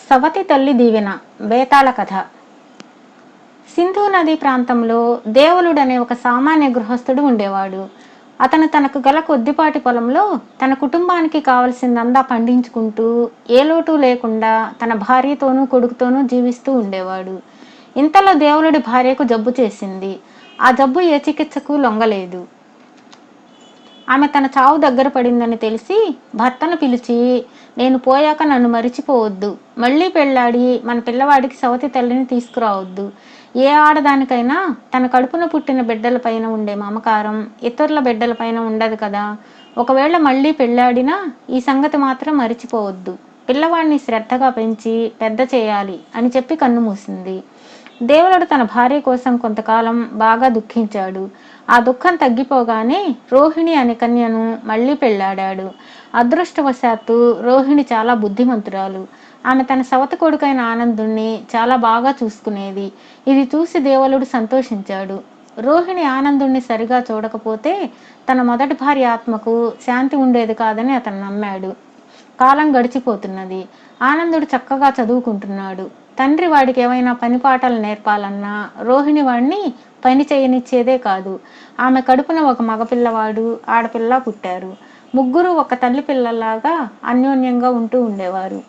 సవతి తల్లి దీవెన బేతాళ కథ. సింధు నదీ ప్రాంతంలో దేవులుడు అనే ఒక సామాన్య గృహస్థుడు ఉండేవాడు. అతను తనకు గల కొద్దిపాటి పొలంలో తన కుటుంబానికి కావలసిందంతా పండించుకుంటూ ఏ లోటు లేకుండా తన భార్యతోనూ కొడుకుతోనూ జీవిస్తూ ఉండేవాడు. ఇంతలో దేవులుడి భార్యకు జబ్బు చేసింది. ఆ జబ్బు ఏ చికిత్సకు లొంగలేదు. ఆమె తన చావు దగ్గర పడిందని తెలిసి భర్తను పిలిచి, నేను పోయాక నన్ను మరిచిపోవద్దు, మళ్ళీ పెళ్ళాడి మన పిల్లవాడికి సవతి తల్లిని తీసుకురావద్దు. ఏ ఆడదానికైనా తన కడుపున పుట్టిన బిడ్డలపైన ఉండే మమకారం ఇతరుల బిడ్డలపైన ఉండదు కదా. ఒకవేళ మళ్ళీ పెళ్ళాడినా ఈ సంగతి మాత్రం మరిచిపోవద్దు. పిల్లవాడిని శ్రద్ధగా పెంచి పెద్ద చేయాలి అని చెప్పి కన్ను మూసింది. దేవులుడు తన భార్య కోసం కొంతకాలం బాగా దుఃఖించాడు. ఆ దుఃఖం తగ్గిపోగానే రోహిణి అనే కన్యను మళ్ళీ పెళ్ళాడాడు. అదృష్టవశాత్తు రోహిణి చాలా బుద్ధిమంతురాలు. ఆమె తన సవతి కొడుకైన ఆనందుణ్ణి చాలా బాగా చూసుకునేది. ఇది చూసి దేవులుడు సంతోషించాడు. రోహిణి ఆనందుణ్ణి సరిగా చూడకపోతే తన మొదటి భార్య ఆత్మకు శాంతి ఉండేది కాదని అతను నమ్మాడు. కాలం గడిచిపోతున్నది. ఆనందుడు చక్కగా చదువుకుంటున్నాడు. తండ్రి వాడికి ఏమైనా పని పాటలు నేర్పాలన్నా రోహిణి వాడిని పని చేయనిచ్చేదే కాదు. ఆమె కడుపున ఒక మగపిల్లవాడు ఆడపిల్ల పుట్టారు. ముగ్గురు ఒక తల్లి పిల్లలాగా అన్యోన్యంగా ఉంటూ ఉండేవారు.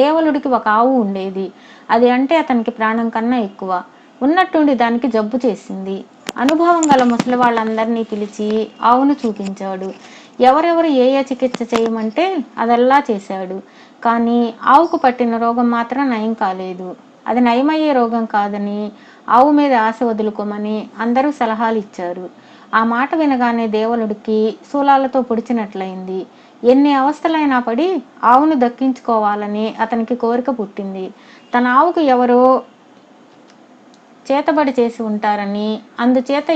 దేవులుడికి ఒక ఆవు ఉండేది. అది అంటే అతనికి ప్రాణం కన్నా ఎక్కువ. ఉన్నట్టుండి దానికి జబ్బు చేసింది. అనుభవం గల ముసలి వాళ్ళందరినీ పిలిచి ఆవును చూపించాడు. ఎవరెవరు ఏ ఏ చికిత్స చేయమంటే అదల్లా చేశాడు. కానీ ఆవుకు పట్టిన రోగం మాత్రం నయం కాలేదు. అది నయమయ్యే రోగం కాదని, ఆవు మీద ఆశ వదులుకోమని అందరూ సలహాలు ఇచ్చారు. ఆ మాట వినగానే దేవులుడికి శూలాలతో పొడిచినట్లయింది. ఎన్ని అవస్థలైనా పడి ఆవును దక్కించుకోవాలని అతనికి కోరిక పుట్టింది. తన ఆవుకు ఎవరో చేతబడి చేసి ఉంటారని, అందుచేత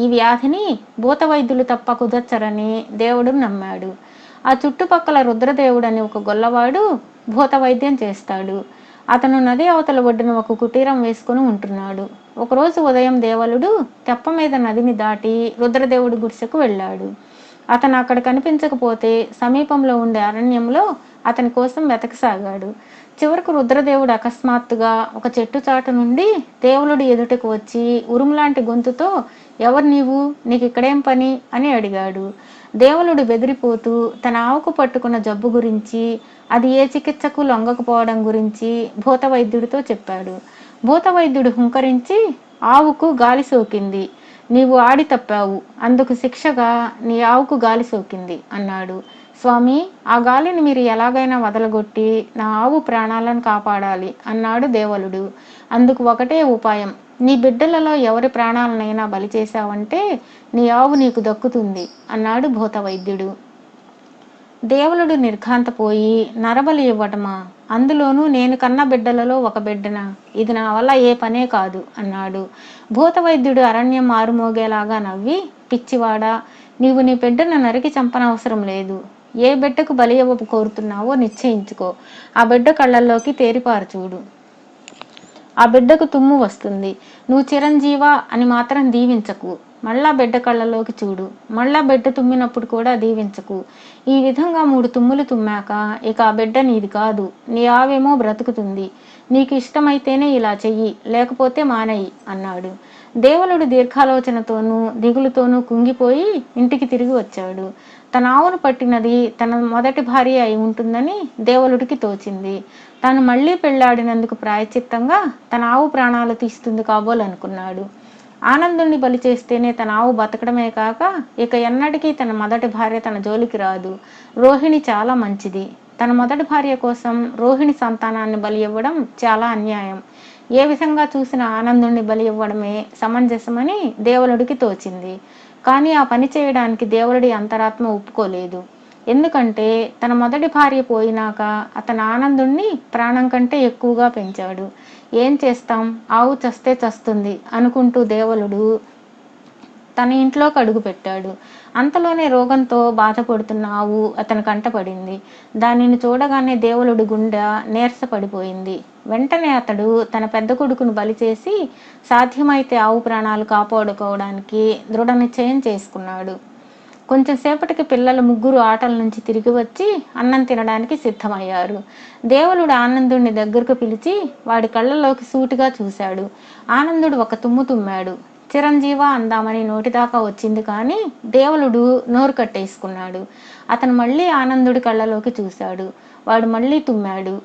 ఈ వ్యాధిని భూత వైద్యులు తప్ప కుదర్చరని దేవుడు నమ్మాడు. ఆ చుట్టుపక్కల రుద్రదేవుడని ఒక గొల్లవాడు భూత వైద్యం చేస్తాడు. అతను నది అవతల ఒడ్డున ఒక కుటీరం వేసుకుని ఉంటున్నాడు. ఒకరోజు ఉదయం దేవులుడు తెప్ప మీద నదిని దాటి రుద్రదేవుడి గుడిసెకు వెళ్ళాడు. అతను అక్కడ కనిపించకపోతే సమీపంలో ఉండే అరణ్యంలో అతని కోసం వెతకసాగాడు. చివరకు రుద్రదేవుడు అకస్మాత్తుగా ఒక చెట్టు చాటు నుండి దేవులుడి ఎదుటకు వచ్చి ఉరుములాంటి గొంతుతో, ఎవరు నీకు ఇక్కడేం పని అని అడిగాడు. దేవులుడు బెదిరిపోతూ తన ఆవుకు పట్టుకున్న జబ్బు గురించి, అది ఏ చికిత్సకు లొంగకపోవడం గురించి భూత వైద్యుడితో చెప్పాడు. భూత వైద్యుడు హుంకరించి, ఆవుకు గాలి సోకింది, నీవు ఆడి తప్పావు, అందుకు శిక్షగా నీ ఆవుకు గాలి సోకింది అన్నాడు. స్వామి, ఆ గాలిని మీరు ఎలాగైనా వదలగొట్టి నా ఆవు ప్రాణాలను కాపాడాలి అన్నాడు దేవులుడు. అందుకు ఒకటే ఉపాయం, నీ బిడ్డలలో ఎవరి ప్రాణాలనైనా బలి చేశావంటే నీ ఆవు నీకు దక్కుతుంది అన్నాడు భూత వైద్యుడు. దేవులుడు నిర్ఘాంతపోయి, నరబలి ఇవ్వటమా, అందులోనూ నేను కన్న బిడ్డలలో ఒక బిడ్డనా, ఇది నా వల్ల ఏ పనే కాదు అన్నాడు. భూత వైద్యుడు అరణ్యం మారుమోగేలాగా నవ్వి, పిచ్చివాడా, నీవు నీ బిడ్డను నరికి చంపనవసరం లేదు. ఏ బిడ్డకు బలి ఇవ్వ కోరుతున్నావో నిశ్చయించుకో. ఆ బిడ్డ కళ్ళల్లోకి తేరిపారు చూడు. ఆ బిడ్డకు తుమ్ము వస్తుంది. నువ్వు చిరంజీవా అని మాత్రం దీవించకు. మళ్ళా బిడ్డ కళ్ళలోకి చూడు. మళ్ళా బిడ్డ తుమ్మినప్పుడు కూడా దీవించకు. ఈ విధంగా 3 తుమ్ములు తుమ్మాక ఇక ఆ బిడ్డ నీది కాదు. నీ ఆవేమో బ్రతుకుతుంది. నీకు ఇష్టమైతేనే ఇలా చెయ్యి, లేకపోతే మానేయి అన్నాడు. దేవులుడు దీర్ఘాలోచనతోనూ దిగులుతోనూ కుంగిపోయి ఇంటికి తిరిగి వచ్చాడు. తన ఆవును పట్టినది తన మొదటి భార్య అయి ఉంటుందని దేవులుడికి తోచింది. తాను మళ్ళీ పెళ్ళాడినందుకు ప్రాయచిత్తంగా తన ఆవు ప్రాణాలు తీస్తుంది కాబోలనుకున్నాడు. ఆనందుణ్ణి బలి చేస్తేనే తన ఆవు బతకడమే కాక ఇక ఎన్నటికీ తన మొదటి భార్య తన జోలికి రాదు. రోహిణి చాలా మంచిది. తన మొదటి భార్య కోసం రోహిణి సంతానాన్ని బలి ఇవ్వడం చాలా అన్యాయం. ఏ విధంగా చూసిన ఆనందుణ్ణి బలి ఇవ్వడమే సమంజసమని దేవులుడికి తోచింది. కానీ ఆ పని చేయడానికి దేవులుడి అంతరాత్మ ఒప్పుకోలేదు. ఎందుకంటే తన మొదటి భార్య పోయినాక అతను ఆనందుణ్ణి ప్రాణం కంటే ఎక్కువగా పెంచాడు. ఏం చేస్తాం, ఆవు చస్తే చస్తుంది అనుకుంటూ దేవులుడు తన ఇంట్లోకి అడుగు పెట్టాడు. అంతలోనే రోగంతో బాధపడుతున్న ఆవు అతని కంటపడింది. దానిని చూడగానే దేవులుడి గుండె నీరసపడిపోయింది. వెంటనే అతడు తన పెద్ద కొడుకును బలి చేసి సాధ్యమైతే ఆవు ప్రాణాలు కాపాడుకోవడానికి దృఢ నిశ్చయం చేసుకున్నాడు. కొంచెం సేపటికి పిల్లలు ముగ్గురు ఆటల నుంచి తిరిగి వచ్చి అన్నం తినడానికి సిద్ధమయ్యారు. దేవులుడు ఆనందుడిని దగ్గరకు పిలిచి వాడి కళ్ళలోకి సూటిగా చూశాడు. ఆనందుడు ఒక తుమ్ము తుమ్మాడు. చిరంజీవ అందామని నోటిదాకా వచ్చింది కానీ దేవులుడు నోరు కట్టేసుకున్నాడు. అతను మళ్ళీ ఆనందుడి కళ్ళలోకి చూశాడు. వాడు మళ్ళీ తుమ్మాడు.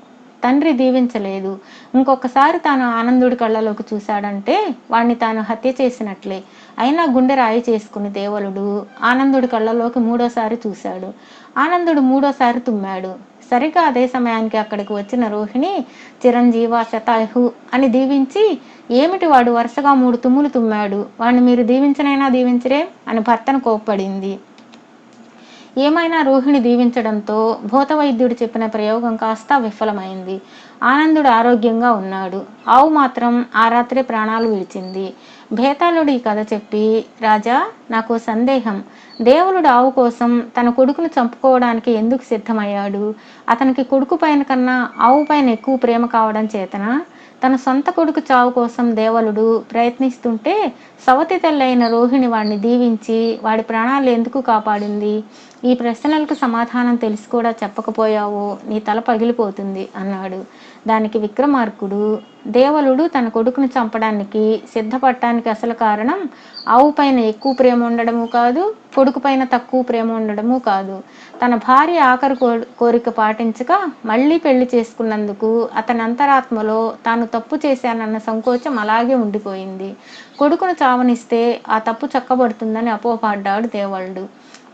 తండ్రి దీవించలేదు. ఇంకొకసారి తాను ఆనందుడి కళ్ళలోకి చూశాడంటే వాణ్ణి తాను హత్య చేసినట్లే. అయినా గుండె రాయి చేసుకుని దేవులుడు ఆనందుడి కళ్ళలోకి మూడోసారి చూశాడు. ఆనందుడు మూడోసారి తుమ్మాడు. సరిగా అదే సమయానికి అక్కడికి వచ్చిన రోహిణి చిరంజీవ శతాయు అని దీవించి, ఏమిటి వాడు వరుసగా 3 తుమ్ములు తుమ్మాడు, వాణ్ణి మీరు దీవించనైనా దీవించరే అని భర్తను కోప్పడింది. ఏమైనా రోహిణి దీవించడంతో భూతవైద్యుడు చెప్పిన ప్రయోగం కాస్త విఫలమైంది. ఆనందుడు ఆరోగ్యంగా ఉన్నాడు. ఆవు మాత్రం ఆ రాత్రి ప్రాణాలు విడిచింది. భేతాళుడు ఈ కథ చెప్పి, రాజా, నాకు సందేహం. దేవులుడు ఆవు కోసం తన కొడుకును చంపుకోవడానికి ఎందుకు సిద్ధమయ్యాడు? అతనికి కొడుకు పైన కన్నా ఆవు పైన ఎక్కువ ప్రేమ కావడం చేతనా? తన సొంత కొడుకు చావు కోసం దేవులుడు ప్రయత్నిస్తుంటే సవతి తల్లైన రోహిణి వాడిని దీవించి వాడి ప్రాణాలు ఎందుకు కాపాడింది? ఈ ప్రశ్నలకు సమాధానం తెలిసి కూడా చెప్పకపోయావో నీ తల పగిలిపోతుంది అన్నాడు. దానికి విక్రమార్కుడు, దేవులుడు తన కొడుకును చంపడానికి సిద్ధపడటానికి అసలు కారణం ఆవు పైన ఎక్కువ ప్రేమ ఉండడము కాదు, కొడుకు పైన తక్కువ ప్రేమ ఉండడము కాదు. తన భార్య ఆఖరి కోరిక పాటించక మళ్ళీ పెళ్లి చేసుకున్నందుకు అతని అంతరాత్మలో తాను తప్పు చేశానన్న సంకోచం అలాగే ఉండిపోయింది. కొడుకును చావనిస్తే ఆ తప్పు చక్కబడుతుందని అపోహపడ్డాడు దేవులుడు.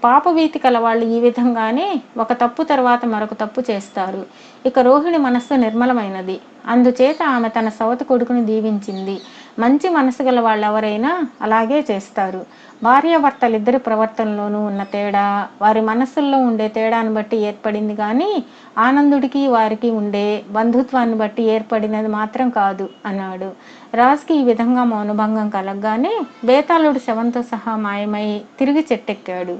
పాపభీతి కలవాళ్ళు ఈ విధంగానే ఒక తప్పు తర్వాత మరొక తప్పు చేస్తారు. ఇక రోహిణి మనస్సు నిర్మలమైనది. అందుచేత ఆమె తన సవతి కొడుకుని దీవించింది. మంచి మనసు గల వాళ్ళెవరైనా అలాగే చేస్తారు. భార్యాభర్తలిద్దరి ప్రవర్తనలోనూ ఉన్న తేడా వారి మనస్సుల్లో ఉండే తేడాను బట్టి ఏర్పడింది కానీ ఆనందుడికి వారికి ఉండే బంధుత్వాన్ని బట్టి ఏర్పడినది మాత్రం కాదు అన్నాడు. రాజుకి ఈ విధంగా మౌనభంగం కలగగానే బేతాళుడు శవంతో సహా మాయమై తిరిగి చెట్టెక్కాడు.